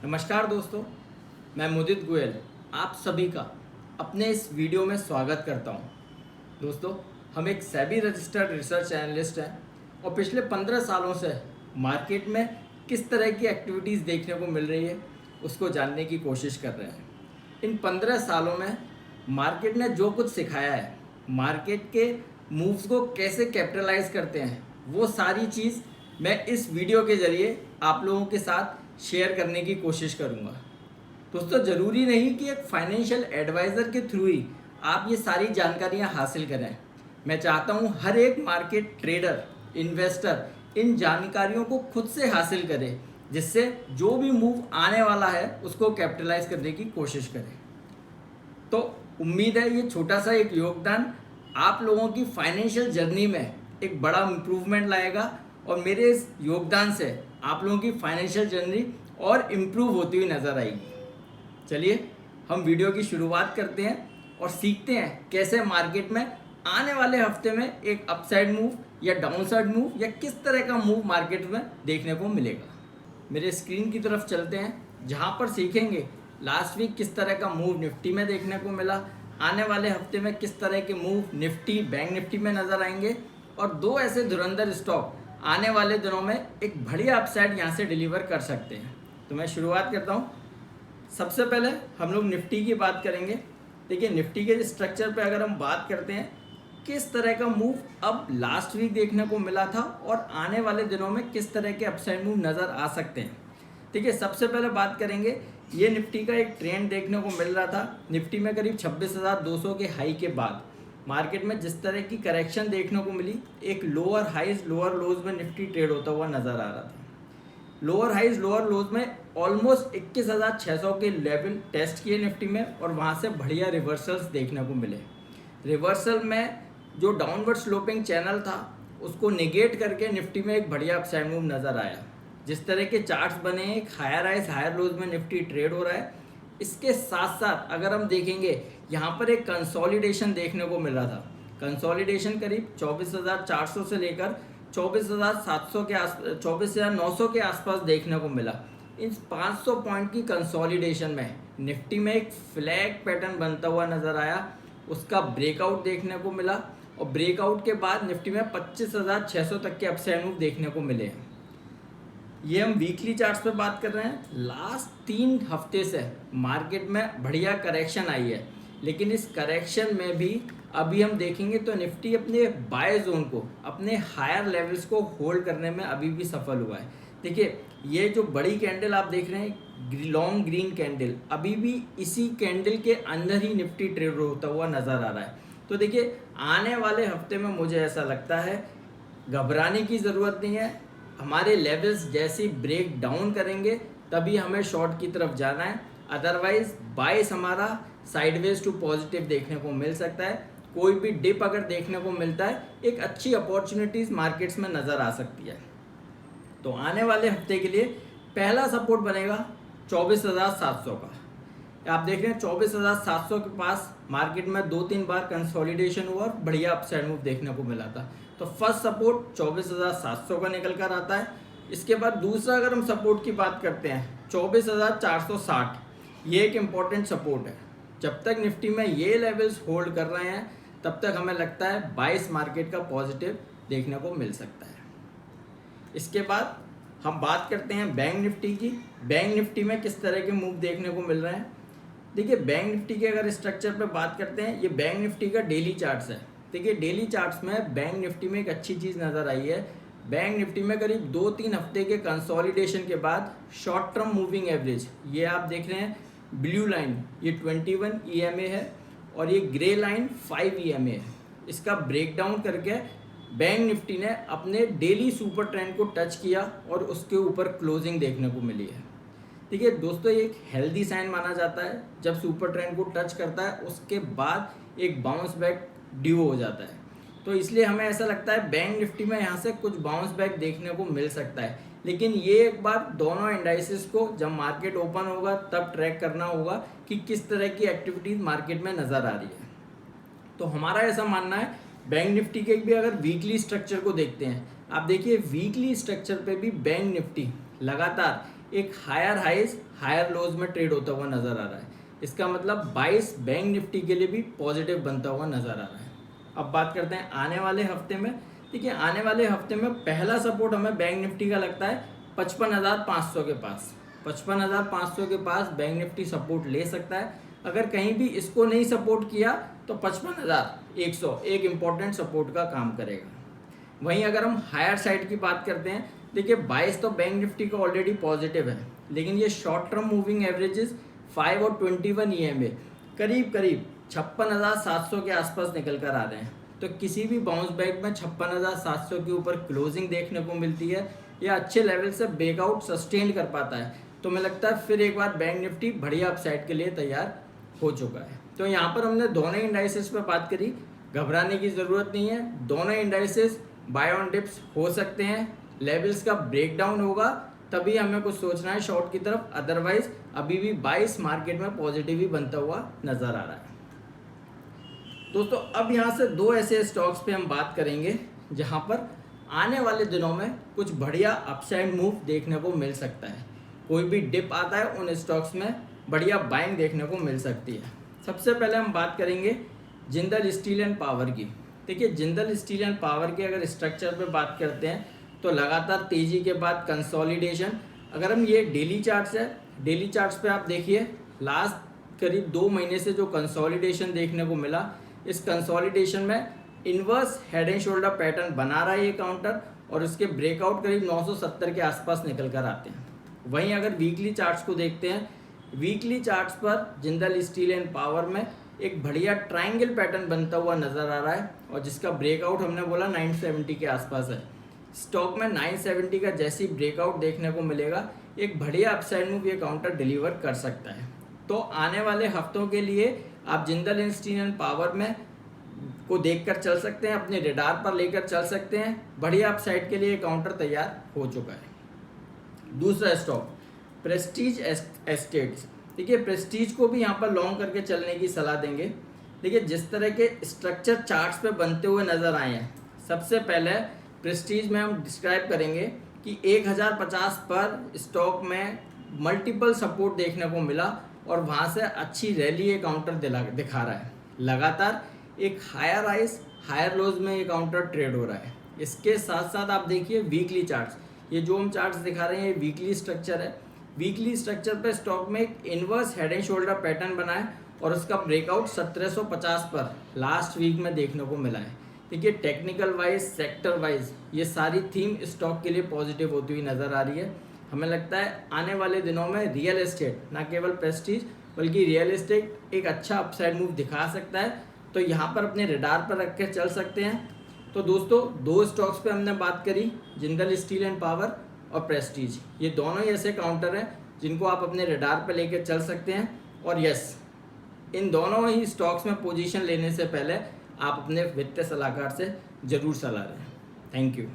नमस्कार दोस्तों, मैं मुदित गोयल आप सभी का अपने इस वीडियो में स्वागत करता हूं। दोस्तों, हम एक सेबी रजिस्टर्ड रिसर्च एनालिस्ट हैं और पिछले 15 सालों से मार्केट में किस तरह की एक्टिविटीज़ देखने को मिल रही है उसको जानने की कोशिश कर रहे हैं। इन 15 सालों में मार्केट ने जो कुछ सिखाया है, मार्केट के मूव्स को कैसे कैपिटलाइज करते हैं, वो सारी चीज़ मैं इस वीडियो के ज़रिए आप लोगों के साथ शेयर करने की कोशिश करूँगा। दोस्तों, ज़रूरी नहीं कि एक फाइनेंशियल एडवाइज़र के थ्रू ही आप ये सारी जानकारियाँ हासिल करें। मैं चाहता हूँ हर एक मार्केट ट्रेडर, इन्वेस्टर इन जानकारियों को खुद से हासिल करे, जिससे जो भी मूव आने वाला है उसको कैपिटलाइज करने की कोशिश करें। तो उम्मीद है ये छोटा सा एक योगदान आप लोगों की फाइनेंशियल जर्नी में एक बड़ा इम्प्रूवमेंट लाएगा और मेरे इस योगदान से आप लोगों की फाइनेंशियल जर्नी और इम्प्रूव होती हुई नज़र आएगी। चलिए हम वीडियो की शुरुआत करते हैं और सीखते हैं कैसे मार्केट में आने वाले हफ्ते में एक अपसाइड मूव या डाउनसाइड मूव या किस तरह का मूव मार्केट में देखने को मिलेगा। मेरे स्क्रीन की तरफ चलते हैं, जहां पर सीखेंगे लास्ट वीक किस तरह का मूव निफ्टी में देखने को मिला, आने वाले हफ्ते में किस तरह के मूव निफ्टी, बैंक निफ्टी में नज़र आएंगे और दो ऐसे धुरंधर स्टॉक आने वाले दिनों में एक बढ़िया अपसाइड यहाँ से डिलीवर कर सकते हैं। तो मैं शुरुआत करता हूँ। सबसे पहले हम लोग निफ्टी की बात करेंगे। देखिए, निफ्टी के स्ट्रक्चर पे अगर हम बात करते हैं किस तरह का मूव अब लास्ट वीक देखने को मिला था और आने वाले दिनों में किस तरह के अपसाइड मूव नज़र आ सकते हैं। देखिए, सबसे पहले बात करेंगे, ये निफ्टी का एक ट्रेंड देखने को मिल रहा था। निफ्टी में करीब 26,200 के हाई के बाद मार्केट में जिस तरह की करेक्शन देखने को मिली, एक लोअर हाइज लोअर लोज में निफ्टी ट्रेड होता हुआ नज़र आ रहा था। लोअर हाइज लोअर लोज में ऑलमोस्ट 21,600 के लेवल टेस्ट किए निफ्टी में और वहाँ से बढ़िया रिवर्सल्स देखने को मिले। रिवर्सल में जो डाउनवर्ड स्लोपिंग चैनल था उसको नेगेट करके निफ्टी में एक बढ़िया अपसाइड मूव नज़र आया। जिस तरह के चार्ट्स बने हैं, एक हायर हाइज हायर लोज में निफ्टी ट्रेड हो रहा है। इसके साथ साथ अगर हम देखेंगे, यहाँ पर एक कंसोलिडेशन देखने को मिल रहा था। कंसोलिडेशन करीब 24,400 से लेकर 24,700 के 24,900 के आसपास देखने को मिला। इन 500 पॉइंट की कंसोलिडेशन में निफ्टी में एक फ्लैग पैटर्न बनता हुआ नज़र आया, उसका ब्रेकआउट देखने को मिला और ब्रेकआउट के बाद निफ्टी में 25,600 तक के अपसाइड मूव देखने को मिले हैं। ये हम वीकली चार्ट्स पे बात कर रहे हैं। लास्ट 3 हफ्ते से मार्केट में बढ़िया करेक्शन आई है, लेकिन इस करेक्शन में भी अभी हम देखेंगे तो निफ्टी अपने बाय जोन को, अपने हायर लेवल्स को होल्ड करने में अभी भी सफल हुआ है। देखिए, ये जो बड़ी कैंडल आप देख रहे हैं, लॉन्ग ग्रीन कैंडल, अभी भी इसी कैंडल के अंदर ही निफ्टी ट्रेड होता हुआ नज़र आ रहा है। तो देखिए, आने वाले हफ्ते में मुझे ऐसा लगता है घबराने की ज़रूरत नहीं है। हमारे लेवल्स जैसे ब्रेक डाउन करेंगे तभी हमें शॉर्ट की तरफ जाना है, अदरवाइज बाइस हमारा साइडवेज टू पॉजिटिव देखने को मिल सकता है। कोई भी डिप अगर देखने को मिलता है, एक अच्छी अपॉर्चुनिटीज़ मार्केट्स में नज़र आ सकती है। तो आने वाले हफ्ते के लिए पहला सपोर्ट बनेगा 24,700 का। आप देख रहे हैं 24,700 के पास मार्केट में 2-3 बार कंसोलिडेशन हुआ और बढ़िया अपसाइड मूव देखने को मिला था। तो फर्स्ट सपोर्ट 24,700 का निकल कर आता है। इसके बाद दूसरा अगर हम सपोर्ट की बात करते हैं 24,460, ये एक इम्पॉर्टेंट सपोर्ट है। जब तक निफ्टी में ये लेवल्स होल्ड कर रहे हैं तब तक हमें लगता है 22 मार्केट का पॉजिटिव देखने को मिल सकता है। इसके बाद हम बात करते हैं बैंक निफ्टी की। बैंक निफ्टी में किस तरह के मूव देखने को मिल रहे हैं। देखिए, बैंक निफ्टी के अगर स्ट्रक्चर पर बात करते हैं, ये बैंक निफ्टी का डेली चार्ट्स है। देखिए, डेली चार्ट्स में बैंक निफ्टी में एक अच्छी चीज़ नज़र आई है। बैंक निफ्टी में करीब 2-3 हफ्ते के कंसोलिडेशन के बाद शॉर्ट टर्म मूविंग एवरेज, ये आप देख रहे हैं ब्लू लाइन, ये 21 EMA है और ये ग्रे लाइन 5 EMA है। इसका ब्रेकडाउन करके बैंक निफ्टी ने अपने डेली सुपर ट्रेंड को टच किया और उसके ऊपर क्लोजिंग देखने को मिली है। देखिए दोस्तों, ये एक हेल्दी साइन माना जाता है। जब सुपर ट्रेंड को टच करता है उसके बाद एक बाउंस बैक ड्यू हो जाता है। तो इसलिए हमें ऐसा लगता है बैंक निफ्टी में यहाँ से कुछ बाउंस बैक देखने को मिल सकता है। लेकिन ये एक बार दोनों इंडाइसेस को जब मार्केट ओपन होगा तब ट्रैक करना होगा कि किस तरह की एक्टिविटीज़ मार्केट में नज़र आ रही है। तो हमारा ऐसा मानना है, बैंक निफ्टी के भी अगर वीकली स्ट्रक्चर को देखते हैं, आप देखिए वीकली स्ट्रक्चर पे भी बैंक निफ्टी लगातार एक हायर हाइज हायर लोज में ट्रेड होता हुआ नज़र आ रहा है। इसका मतलब 22 बैंक निफ्टी के लिए भी पॉजिटिव बनता हुआ नज़र आ रहा है। अब बात करते हैं आने वाले हफ्ते में। देखिए आने वाले हफ्ते में पहला सपोर्ट हमें बैंक निफ्टी का लगता है 55,500 के पास। 55,500 के पास बैंक निफ्टी सपोर्ट ले सकता है। अगर कहीं भी इसको नहीं सपोर्ट किया तो 55,100 एक इम्पॉर्टेंट सपोर्ट का काम करेगा। वहीं अगर हम हायर साइड की बात करते हैं, देखिए 22 तो बैंक निफ्टी का ऑलरेडी पॉजिटिव है, लेकिन ये शॉर्ट टर्म मूविंग एवरेजेस 5 और 21 EMA करीब करीब 56,700 के आसपास निकल कर आ रहे हैं। तो किसी भी बाउंस बैक में 56,700 के ऊपर क्लोजिंग देखने को मिलती है या अच्छे लेवल से ब्रेकआउट सस्टेन कर पाता है, तो मुझे लगता है फिर एक बार बैंक निफ्टी बढ़िया अपसाइड के लिए तैयार हो चुका है। तो यहाँ पर हमने दोनों इंडाइसेस पे बात करी, घबराने की ज़रूरत नहीं है। दोनों इंडाइसेस बाय ऑन डिप्स हो सकते हैं, लेवल्स का ब्रेकडाउन होगा तभी हमें कुछ सोचना है शॉर्ट की तरफ, अदरवाइज अभी भी 22 मार्केट में पॉजिटिव ही बनता हुआ नज़र आ रहा है। दोस्तों अब यहाँ से दो ऐसे स्टॉक्स पे हम बात करेंगे जहाँ पर आने वाले दिनों में कुछ बढ़िया अपसाइड मूव देखने को मिल सकता है। कोई भी डिप आता है उन स्टॉक्स में बढ़िया बाइंग देखने को मिल सकती है। सबसे पहले हम बात करेंगे जिंदल स्टील एंड पावर की। देखिए जिंदल स्टील एंड पावर के अगर स्ट्रक्चर पे बात करते हैं तो लगातार तेज़ी के बाद कंसोलिडेशन। अगर हम ये डेली चार्ट्स है, डेली चार्ट्स पे आप देखिए लास्ट करीब 2 महीने से जो कंसोलिडेशन देखने को मिला, इस कंसोलिडेशन में inverse head and shoulder pattern बना रहा है ये काउंटर, और इसके ब्रेकआउट करीब 970 के आसपास निकल कर आते हैं। वहीं अगर वीकली चार्ट्स को देखते हैं, वीकली चार्ट्स पर जिंदल स्टील एंड पावर में एक बढ़िया ट्रायंगल पैटर्न बनता हुआ नज़र आ रहा है, और जिसका ब्रेकआउट हमने बोला 970 के आसपास है। स्टॉक में 970 का जैसी ब्रेकआउट देखने को मिलेगा, एक बढ़िया अपसाइड मूव ये काउंटर डिलीवर कर सकता है। तो आने वाले हफ्तों के लिए आप जिंदल स्टील एंड पावर में को देखकर चल सकते हैं, अपने रडार पर लेकर चल सकते हैं। बढ़िया अपसाइड के लिए काउंटर तैयार हो चुका है। दूसरा स्टॉक प्रेस्टीज एस्टेट्स। देखिए प्रेस्टीज को भी यहाँ पर लॉन्ग करके चलने की सलाह देंगे। देखिए जिस तरह के स्ट्रक्चर चार्ट्स पे बनते हुए नज़र आए हैं, सबसे पहले प्रेस्टीज में हम डिस्क्राइब करेंगे कि 1050 पर स्टॉक में मल्टीपल सपोर्ट देखने को मिला और वहाँ से अच्छी रैली ये काउंटर दिखा रहा है। लगातार एक हायर हाइज हायर लोज में ये काउंटर ट्रेड हो रहा है। इसके साथ साथ आप देखिए वीकली चार्ट्स, ये जो हम चार्ट्स दिखा रहे हैं ये वीकली स्ट्रक्चर है। वीकली स्ट्रक्चर पे स्टॉक में एक inverse head and shoulder pattern बना है और उसका ब्रेकआउट 1750 पर लास्ट वीक में देखने को मिला है। देखिए टेक्निकल वाइज, सेक्टर वाइज ये सारी थीम स्टॉक के लिए पॉजिटिव होती हुई नज़र आ रही है। हमें लगता है आने वाले दिनों में रियल एस्टेट, ना केवल प्रेस्टीज बल्कि रियल एस्टेट एक अच्छा अपसाइड मूव दिखा सकता है, तो यहाँ पर अपने रडार पर रख कर चल सकते हैं। तो दोस्तों दो स्टॉक्स पे हमने बात करी, जिंदल स्टील एंड पावर और प्रेस्टीज। ये दोनों ही ऐसे काउंटर हैं जिनको आप अपने रडार पर लेकर चल सकते हैं। और यस, इन दोनों ही स्टॉक्स में पोजीशन लेने से पहले आप अपने वित्तीय सलाहकार से ज़रूर सलाह लें। Thank you.